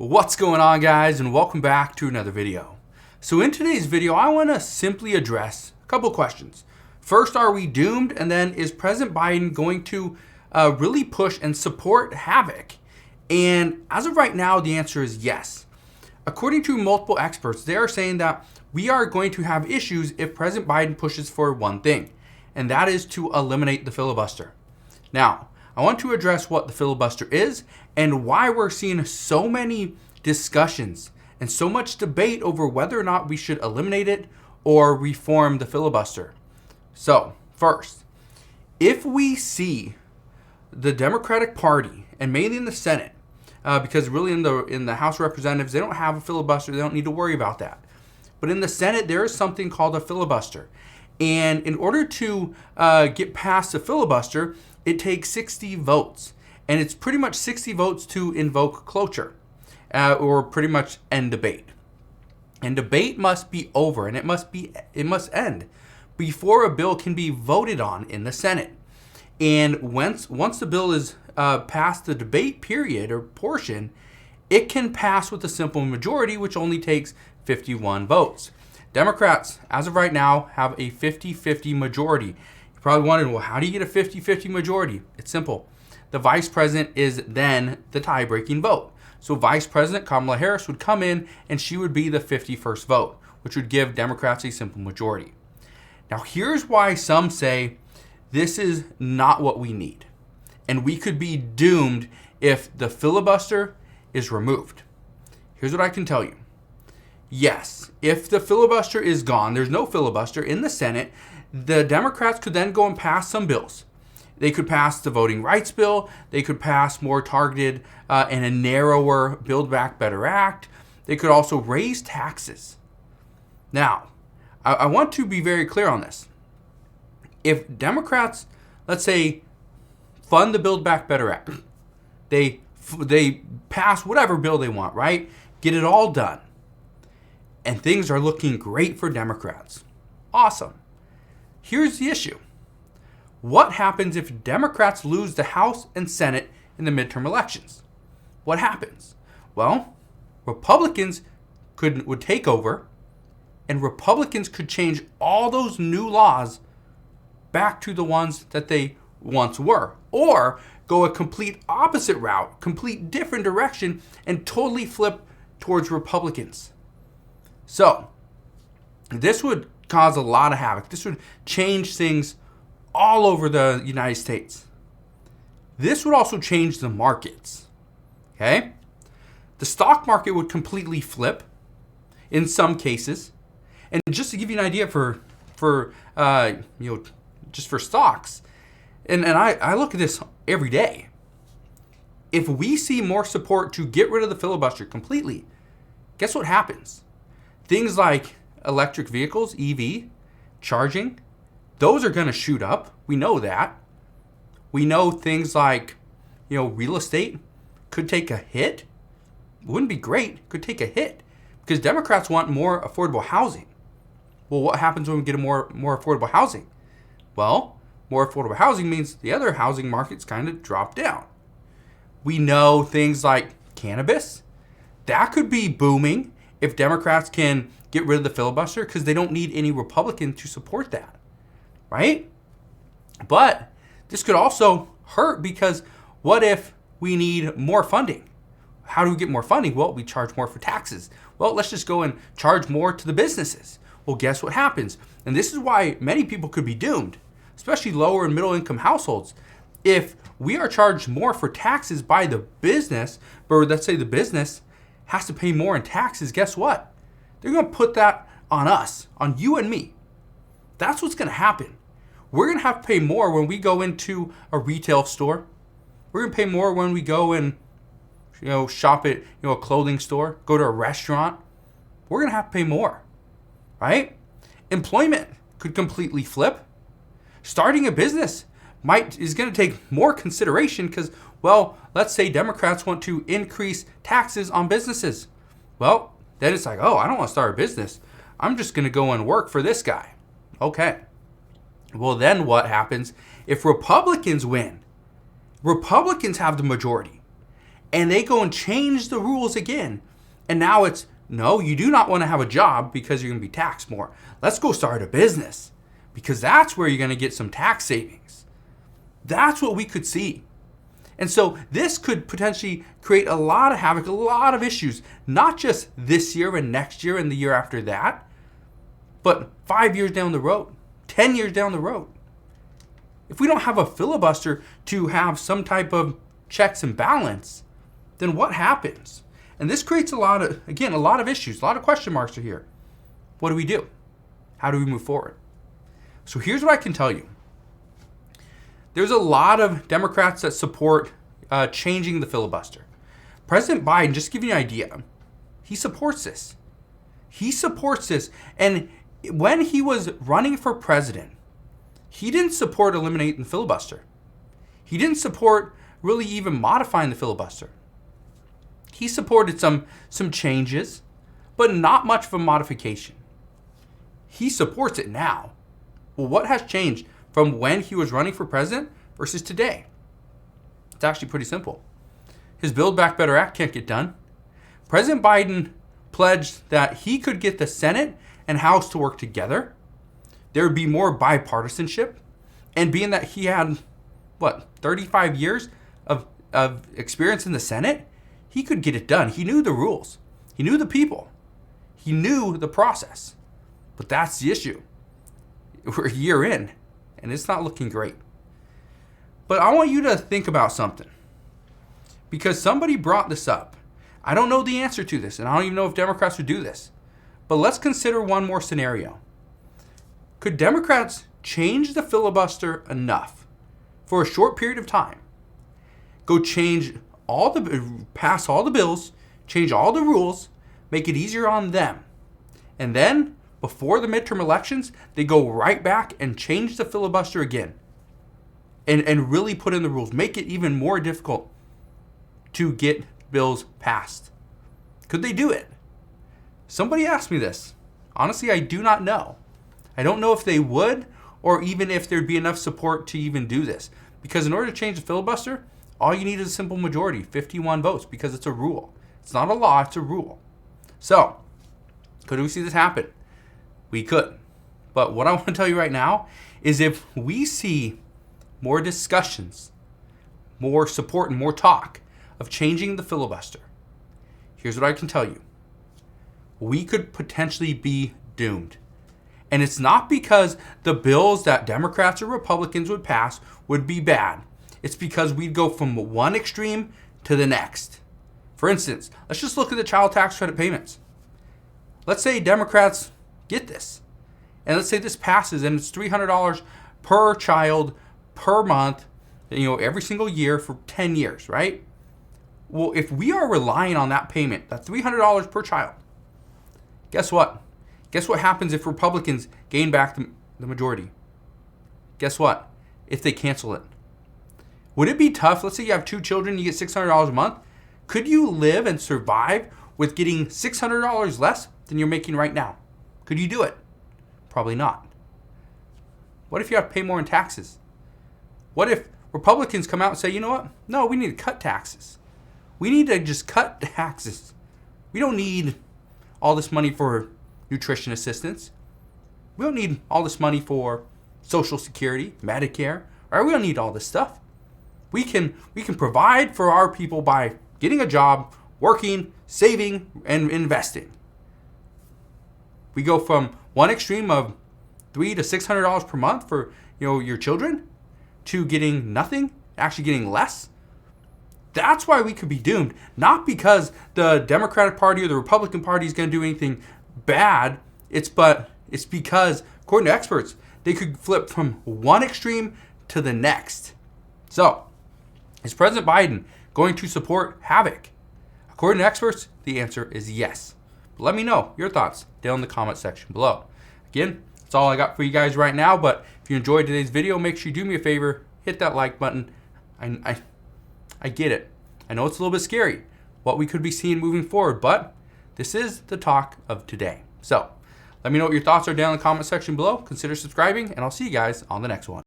What's going on, guys, and welcome back to another video. So in today's video, I want to simply address a couple questions. First, are we doomed? And then, is President Biden going to really push and support havoc? And as of right now, the answer is yes. According to multiple experts, they are saying that we are going to have issues if President Biden pushes for one thing, and that is to eliminate the filibuster. Now, I want to address what the filibuster is and why we're seeing so many discussions and so much debate over whether or not we should eliminate it or reform the filibuster. So, first, if we see the Democratic Party, and mainly in the Senate, because really in the House of Representatives, they don't have a filibuster, they don't need to worry about that. But in the Senate, there is something called a filibuster. And in order to get past the filibuster, it takes 60 votes. And it's pretty much 60 votes to invoke cloture, or pretty much end debate. And debate must be over, and it must end before a bill can be voted on in the Senate. And once the bill is past the debate period or portion, it can pass with a simple majority, which only takes 51 votes. Democrats, as of right now, have a 50-50 majority. You're probably wondering, well, how do you get a 50-50 majority? It's simple. The vice president is then the tie-breaking vote. So Vice President Kamala Harris would come in and she would be the 51st vote, which would give Democrats a simple majority. Now, here's why some say this is not what we need, and we could be doomed if the filibuster is removed. Here's what I can tell you. Yes, if the filibuster is gone, there's no filibuster in the Senate, the Democrats could then go and pass some bills. They could pass the voting rights bill. They could pass more targeted and a narrower Build Back Better Act. They could also raise taxes. Now, I want to be very clear on this. If Democrats, let's say, fund the Build Back Better Act, they pass whatever bill they want, right? Get it all done. And things are looking great for Democrats. Awesome. Here's the issue. What happens if Democrats lose the House and Senate in the midterm elections? What happens? Well, Republicans would take over, and Republicans could change all those new laws back to the ones that they once were, or go a complete opposite route, complete different direction, and totally flip towards Republicans. So, this would cause a lot of havoc. This would change things all over the United States. This would also change the markets. Okay? The stock market would completely flip in some cases. And just to give you an idea for just for stocks, and I look at this every day. If we see more support to get rid of the filibuster completely, guess what happens? Things like electric vehicles, EV, charging, those are going to shoot up. We know that. We know things like, real estate could take a hit. Wouldn't be great. Could take a hit because Democrats want more affordable housing. Well, what happens when we get a more affordable housing? Well, more affordable housing means the other housing markets kind of drop down. We know things like cannabis. That could be booming if Democrats can get rid of the filibuster because they don't need any Republican to support that, right? But this could also hurt because what if we need more funding? How do we get more funding? Well, we charge more for taxes. Well, let's just go and charge more to the businesses. Well, guess what happens? And this is why many people could be doomed, especially lower and middle income households. If we are charged more for taxes by the business, or let's say the business has to pay more in taxes, guess what? They're going to put that on us, on you and me. That's what's going to happen. We're going to have to pay more when we go into a retail store. We're going to pay more when we go and shop at a clothing store, go to a restaurant. We're going to have to pay more, right? Employment could completely flip. Starting a business is going to take more consideration because, well, let's say Democrats want to increase taxes on businesses. Well, then it's like, oh, I don't want to start a business. I'm just going to go and work for this guy. Okay. Well, then what happens if Republicans win? Republicans have the majority. and they go and change the rules again. And now it's, no, you do not want to have a job because you're going to be taxed more. Let's go start a business because that's where you're going to get some tax savings. That's what we could see. And so this could potentially create a lot of havoc, a lot of issues, not just this year and next year and the year after that, but 5 years down the road, 10 years down the road. If we don't have a filibuster to have some type of checks and balance, then what happens? And this creates a lot of issues, a lot of question marks are here. What do we do? How do we move forward? So here's what I can tell you. There's a lot of Democrats that support changing the filibuster. President Biden, just to give you an idea, he supports this. He supports this. And when he was running for president, he didn't support eliminating the filibuster. He didn't support really even modifying the filibuster. He supported some changes, but not much of a modification. He supports it now. Well, what has changed from when he was running for president versus today? It's actually pretty simple. His Build Back Better Act can't get done. President Biden pledged that he could get the Senate and House to work together. There would be more bipartisanship. And being that he had, 35 years of experience in the Senate, he could get it done. He knew the rules. He knew the people. He knew the process. But that's the issue. We're a year in, and it's not looking great. But I want you to think about something. Because somebody brought this up. I don't know the answer to this, and I don't even know if Democrats would do this. But let's consider one more scenario. Could Democrats change the filibuster enough for a short period of time? Go pass all the bills, change all the rules, make it easier on them. And then, before the midterm elections, they go right back and change the filibuster again. And really put in the rules, make it even more difficult to get bills passed. Could they do it? Somebody asked me this. Honestly, I do not know. I don't know if they would, or even if there'd be enough support to even do this. Because in order to change the filibuster, all you need is a simple majority, 51 votes, because it's a rule. It's not a law, it's a rule. So, could we see this happen? We could. But what I want to tell you right now is if we see more discussions, more support, and more talk of changing the filibuster, here's what I can tell you. We could potentially be doomed. And it's not because the bills that Democrats or Republicans would pass would be bad. It's because we'd go from one extreme to the next. For instance, let's just look at the child tax credit payments. Let's say Democrats get this. And let's say this passes and it's $300 per child per month, every single year for 10 years, right? Well, if we are relying on that payment, that $300 per child, guess what? Guess what happens if Republicans gain back the majority? Guess what? If they cancel it. Would it be tough? Let's say you have 2 children, you get $600 a month. Could you live and survive with getting $600 less than you're making right now? Could you do it? Probably not. What if you have to pay more in taxes? What if Republicans come out and say, you know what? No, we need to cut taxes. We need to just cut taxes. We don't need all this money for nutrition assistance. We don't need all this money for Social Security, Medicare. Right? We don't need all this stuff. We can provide for our people by getting a job, working, saving, and investing. We go from one extreme of $300 to $600 per month for your children to getting nothing, actually getting less. That's why we could be doomed. Not because the Democratic Party or the Republican Party is going to do anything bad. It's because, according to experts, they could flip from one extreme to the next. So, is President Biden going to support havoc? According to experts, the answer is yes. But let me know your thoughts down in the comment section below. Again, that's all I got for you guys right now. But if you enjoyed today's video, make sure you do me a favor, hit that like button. I get it. I know it's a little bit scary what we could be seeing moving forward, but this is the talk of today. So let me know what your thoughts are down in the comment section below. Consider subscribing, and I'll see you guys on the next one.